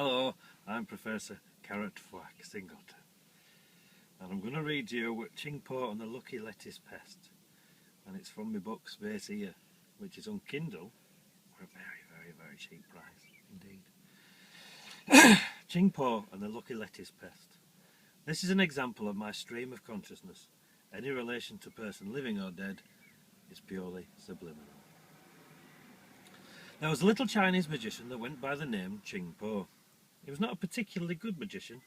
Hello, I'm Professor Carrot-phwack Singleton, and I'm going to read you Ching and the Lucky Lettuce Pest, and it's from my book Space Here, which is on Kindle for a very cheap price indeed. Ching and the Lucky Lettuce Pest. This is an example of my stream of consciousness. Any relation to person living or dead is purely subliminal. There was a little Chinese magician that went by the name Ching. He was not a particularly good magician,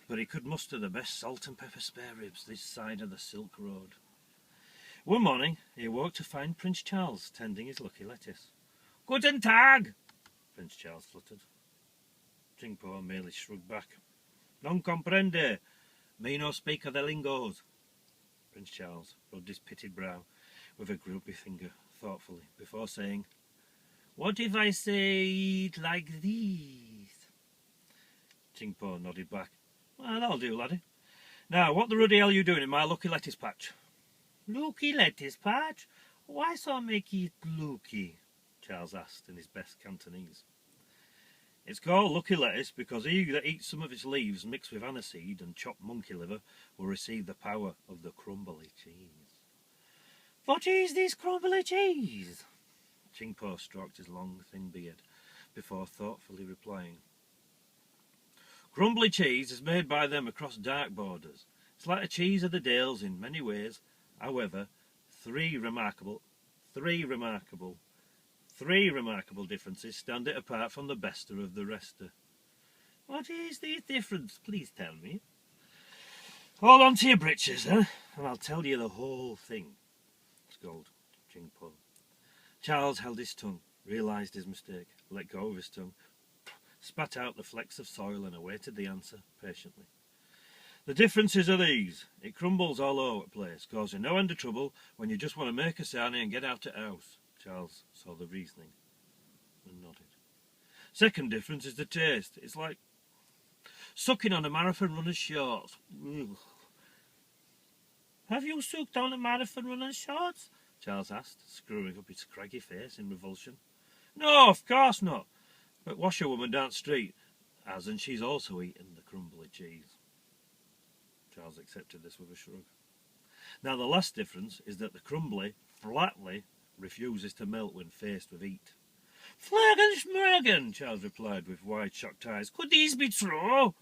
but he could muster the best salt and pepper spare ribs this side of the Silk Road. One morning he awoke to find Prince Charles tending his lucky lettuce. "Guten Tag!" Prince Charles fluttered. Ching merely shrugged back. "Non comprende. Me no speak of the lingos." Prince Charles rubbed his pitted brow with a grubby finger thoughtfully before saying, "What if I say it like this?" Ching nodded back. "Well, that'll do, laddie. Now, what the ruddy hell are you doing in my lucky lettuce patch?" "Lucky lettuce patch? Why so make it lucky?" Charles asked in his best Cantonese. "It's called lucky lettuce because he that eats some of its leaves mixed with aniseed and chopped monkey liver will receive the power of the crumbly cheese." "What is this crumbly cheese?" Ching stroked his long, thin beard before thoughtfully replying. "Crumbly cheese is made by them across dark borders. It's like the cheese of the Dales in many ways. However, three remarkable differences stand it apart from the bester of the rester." "What is the difference? Please tell me." "Hold on to your britches, and I'll tell you the whole thing," scolded Ching. Charles held his tongue, realised his mistake, let go of his tongue, spat out the flecks of soil and awaited the answer patiently. "The differences are these. It crumbles all over the place, causing no end of trouble when you just want to make a sarnie and get out of the house." Charles saw the reasoning and nodded. "Second difference is the taste. It's like sucking on a marathon runner's shorts." Ugh. "Have you sucked on a marathon runner's shorts?" Charles asked, screwing up his scraggy face in revulsion. "No, of course not. But washerwoman down the street has, and she's also eaten the crumbly cheese." Charles accepted this with a shrug. "Now the last difference is that the crumbly flatly refuses to melt when faced with heat." "Flagen schmurgen," Charles replied with wide shocked eyes. "Could these be true?"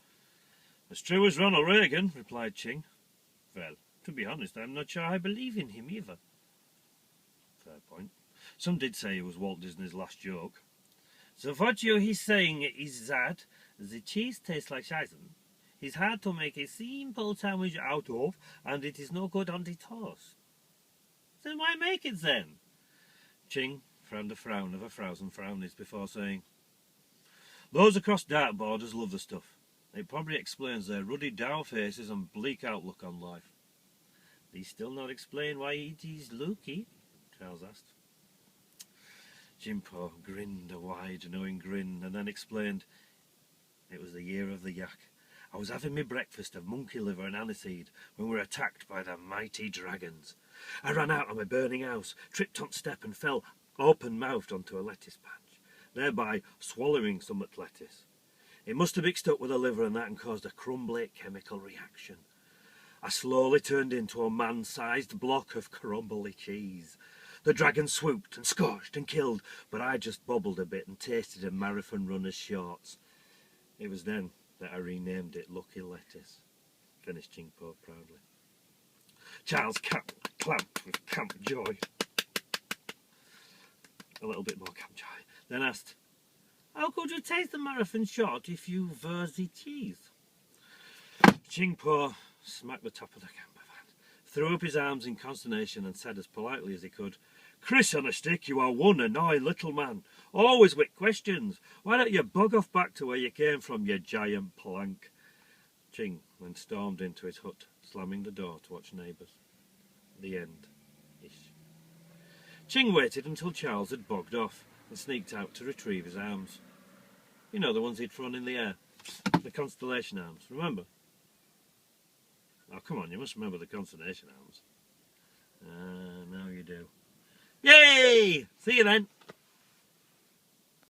"As true as Ronald Reagan," replied Ching. "Well, to be honest, I'm not sure I believe in him either." "Fair point. Some did say he was Walt Disney's last joke." "So what you're saying is that the cheese tastes like scheißen. It's hard to make a simple sandwich out of, and it is no good on the toast. Then why make it then?" Ching frowned a frown of 1,000 frownies before saying, "Those across dark borders love the stuff. It probably explains their ruddy dour faces and bleak outlook on life." "These still not explain why it is lucky?" Charles asked. Ching grinned a wide, knowing grin, and then explained, "It was the year of the yak. I was having my breakfast of monkey liver and aniseed when we were attacked by the mighty dragons. I ran out of my burning house, tripped on step and fell open-mouthed onto a lettuce patch, thereby swallowing some at lettuce. It must have mixed up with the liver and that and caused a crumbly chemical reaction. I slowly turned into a man-sized block of crumbly cheese. The dragon swooped and scorched and killed, but I just bobbled a bit and tasted a marathon runner's shorts. It was then that I renamed it Lucky Lettuce," finished Ching proudly. Charles clamped with camp joy. A little bit more camp joy. Then asked, "How could you taste the marathon short if you were the cheese?" Ching smacked the top of the camper van, threw up his arms in consternation and said as politely as he could, "Chris on a stick, you are one annoying little man. Always with questions. Why don't you bug off back to where you came from, you giant plank?" Ching then stormed into his hut, slamming the door to watch neighbours. The end. Ish. Ching waited until Charles had bogged off and sneaked out to retrieve his arms. You know, the ones he'd thrown in the air. The constellation arms, remember? Oh, come on, you must remember the constellation arms. Now you do. Yay! See you then!